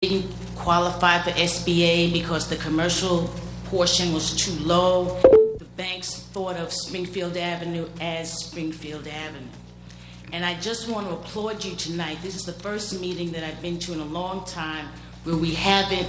didn't qualify for SBA because the commercial portion was too low. The banks thought of Springfield Avenue as Springfield Avenue. And I just want to applaud you tonight. This is the first meeting that I've been to in a long time where we haven't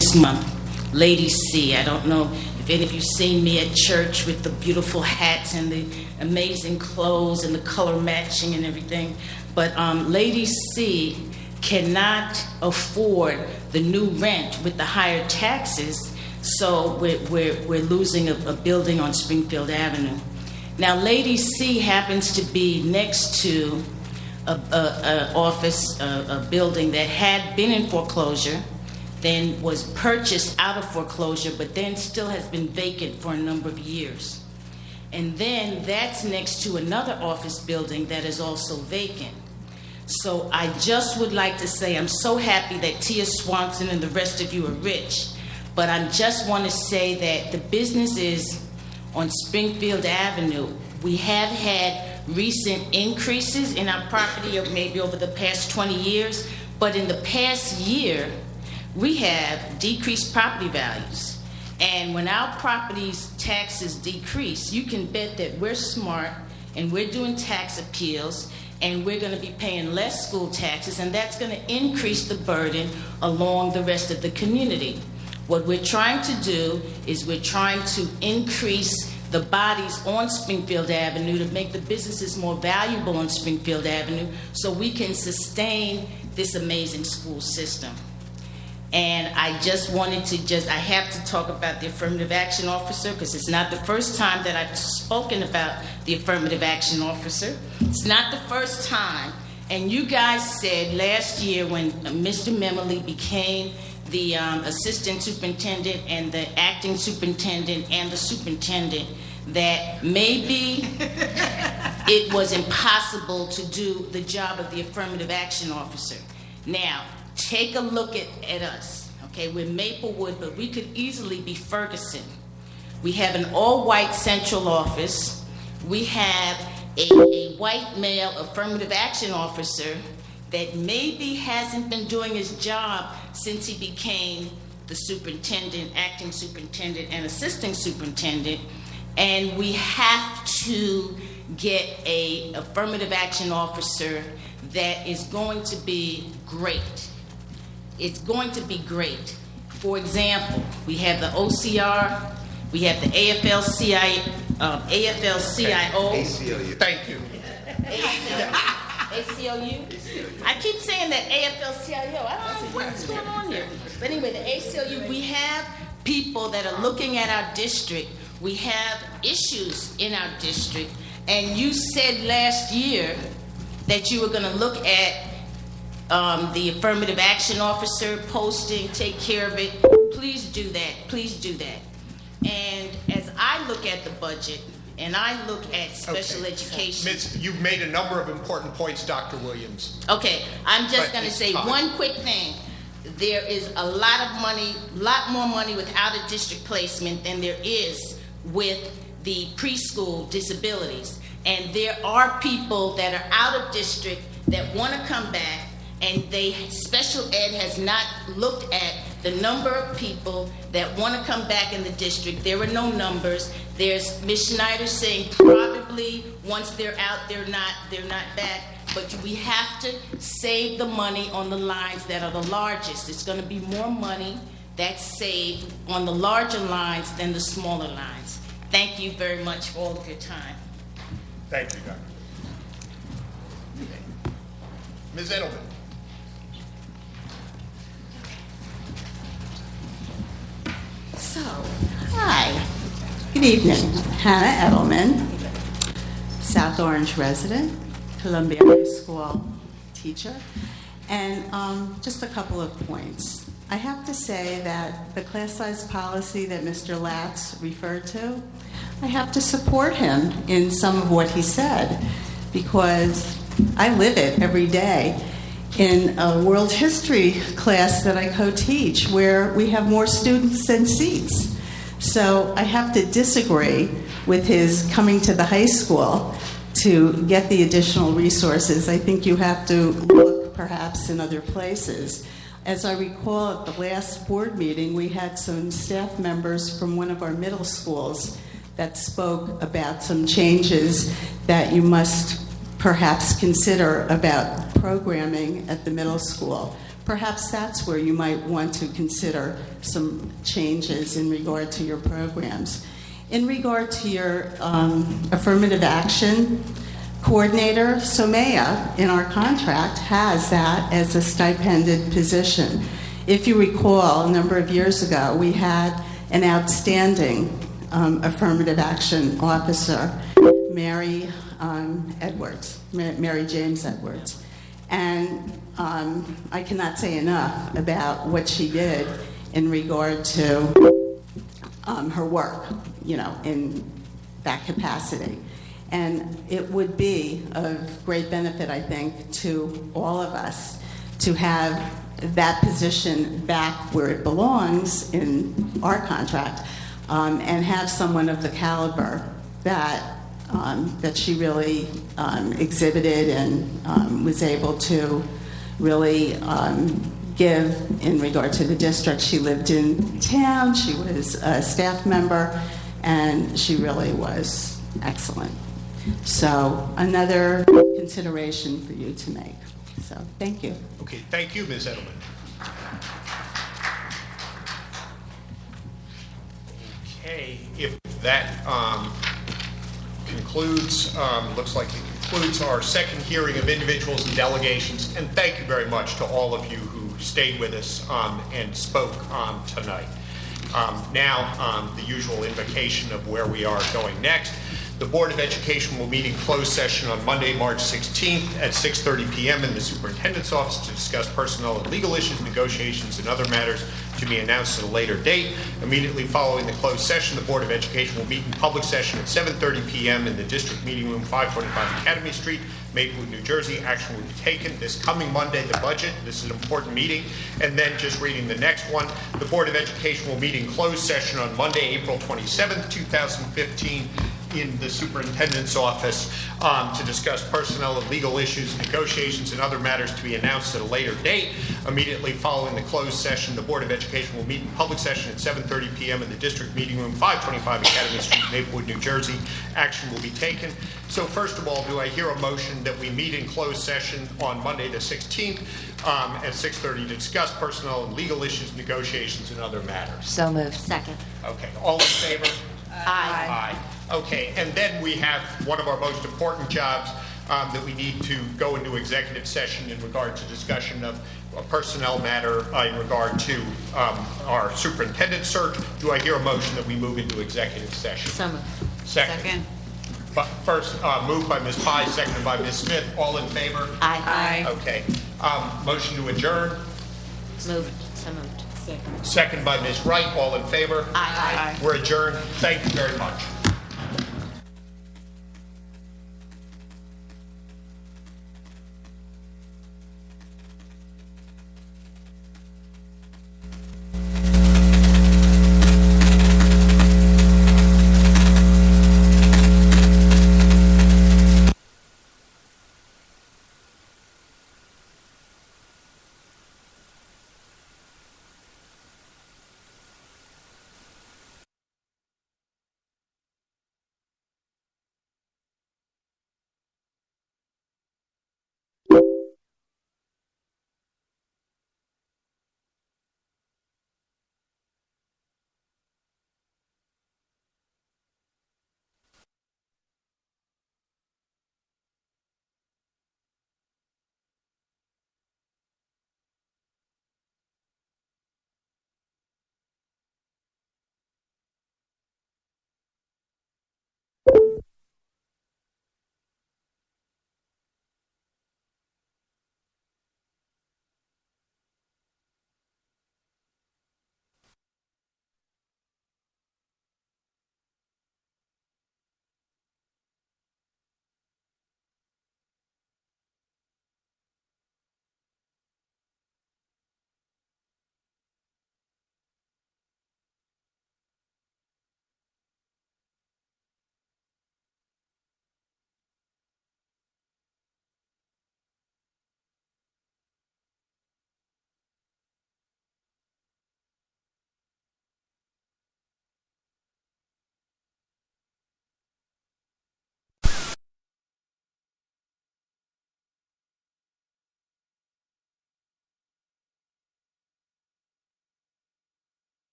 this month. Lady C, I don't know if any of you seen me at church with the beautiful hats and the amazing clothes and the color matching and everything, but Lady C cannot afford the new rent with the higher taxes, so we're losing a building on Springfield Avenue. Now, Lady C happens to be next to a building that had been in foreclosure, then was purchased out of foreclosure, but then still has been vacant for a number of years. And then that's next to another office building that is also vacant. So I just would like to say I'm so happy that Tia Swanson and the rest of you are rich, but I just want to say that the businesses on Springfield Avenue, we have had recent increases in our property of maybe over the past 20 years, but in the past year, we have decreased property values. And when our property's taxes decrease, you can bet that we're smart and we're doing tax appeals and we're going to be paying less school taxes, and that's going to increase the burden along the rest of the community. What we're trying to do is we're trying to increase the bodies on Springfield Avenue to make the businesses more valuable on Springfield Avenue so we can sustain this amazing school system. And I just wanted to I have to talk about the affirmative action officer because it's not the first time that I've spoken about the affirmative action officer. It's not the first time. And you guys said last year when Mr. Memley became the assistant superintendent and the acting superintendent and the superintendent that maybe it was impossible to do the job of the affirmative action officer. Now, take a look at us, okay? We're Maplewood, but we could easily be Ferguson. We have an all-white central office. We have a white male affirmative action officer that maybe hasn't been doing his job since he became the superintendent, acting superintendent, and assistant superintendent. And we have to get an affirmative action officer that is going to be great. It's going to be great. For example, we have the OCR, we have the AFL-CIO. ACLU. Thank you. ACLU? I keep saying that AFL-CIO. I don't know what's going on here. But anyway, the ACLU, we have people that are looking at our district. We have issues in our district. And you said last year that you were going to look at the affirmative action officer posting, take care of it. Please do that. Please do that. And as I look at the budget and I look at special education. Ms., you've made a number of important points, Dr. Williams. Okay, I'm just going to say one quick thing. There is a lot of money, lot more money with out of district placement than there is with the preschool disabilities. And there are people that are out of district that want to come back, and special ed has not looked at the number of people that want to come back in the district. There are no numbers. There's Ms. Schneider saying probably once they're out, they're not back. But we have to save the money on the lines that are the largest. It's going to be more money that's saved on the larger lines than the smaller lines. Thank you very much for all of your time. Thank you, Doctor. Ms. Edelman. So, hi. Good evening. Hannah Edelman, South Orange resident, Columbia High School teacher. And just a couple of points. I have to say that the class size policy that Mr. Latz referred to, I have to support him in some of what he said, because I live it every day in a world history class that I co-teach, where we have more students than seats. So I have to disagree with his coming to the high school to get the additional resources. I think you have to look perhaps in other places. As I recall, at the last board meeting, we had some staff members from one of our middle schools that spoke about some changes that you must perhaps consider about programming at the middle school. Perhaps that's where you might want to consider some changes in regard to your programs. In regard to your affirmative action coordinator, Somaya, in our contract, has that as a stipended position. If you recall, a number of years ago, we had an outstanding affirmative action officer, Mary James Edwards. And I cannot say enough about what she did in regard to her work, in that capacity. And it would be of great benefit, I think, to all of us to have that position back where it belongs in our contract, and have someone of the caliber that she really exhibited and was able to really give in regard to the district. She lived in town, she was a staff member, and she really was excellent. So another consideration for you to make. So thank you. Okay, thank you, Ms. Edelman. Okay, if that concludes, looks like it concludes our second hearing of individuals and delegations, and thank you very much to all of you who stayed with us and spoke tonight. Now, the usual invocation of where we are going next. The Board of Education will meet in closed session on Monday, March 16th at 6:30 p.m. in the Superintendent's office to discuss personnel and legal issues, negotiations, and other matters to be announced at a later date. Immediately following the closed session, the Board of Education will meet in public session at 7:30 p.m. in the District Meeting Room, 525 Academy Street, Maplewood, New Jersey. Action will be taken this coming Monday, the budget. This is an important meeting. And then just reading the next one, the Board of Education will meet in closed session on Monday, April 27th, 2015, in the Superintendent's office to discuss personnel and legal issues, negotiations, and other matters to be announced at a later date. Immediately following the closed session, the Board of Education will meet in public session at 7:30 p.m. in the District Meeting Room, 525 Academy Street, Maplewood, New Jersey. Action will be taken. So first of all, do I hear a motion that we meet in closed session on Monday the 16th at 6:30 to discuss personnel and legal issues, negotiations, and other matters? So moved. Second. Okay, all in favor? Aye. Aye. Okay, and then we have one of our most important jobs that we need to go into executive session in regard to discussion of a personnel matter in regard to our superintendent search. Do I hear a motion that we move into executive session? So moved. Second. But first, moved by Ms. Pye, seconded by Ms. Smith. All in favor? Aye. Okay. Motion to adjourn. Moved. So moved. Second by Ms. Wright. All in favor? Aye. We're adjourned. Thank you very much.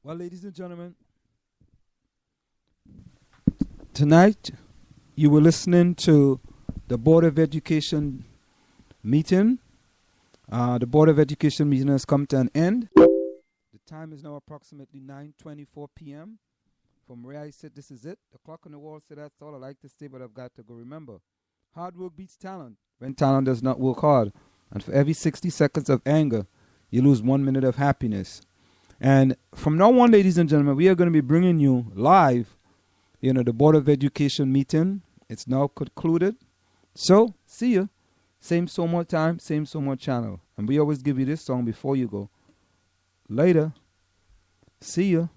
Well, ladies and gentlemen, tonight you were listening to the Board of Education meeting. The Board of Education meeting has come to an end. The time is now approximately 9:24 p.m. From where I sit, this is it. The clock on the wall said that's all I like to say, but I've got to go. Remember, hard work beats talent when talent does not work hard. And for every 60 seconds of anger, you lose 1 minute of happiness. And from now on, ladies and gentlemen, we are going to be bringing you live, the Board of Education meeting. It's now concluded. So, see you. Same Somo time, same Somo channel. And we always give you this song before you go. Later. See you.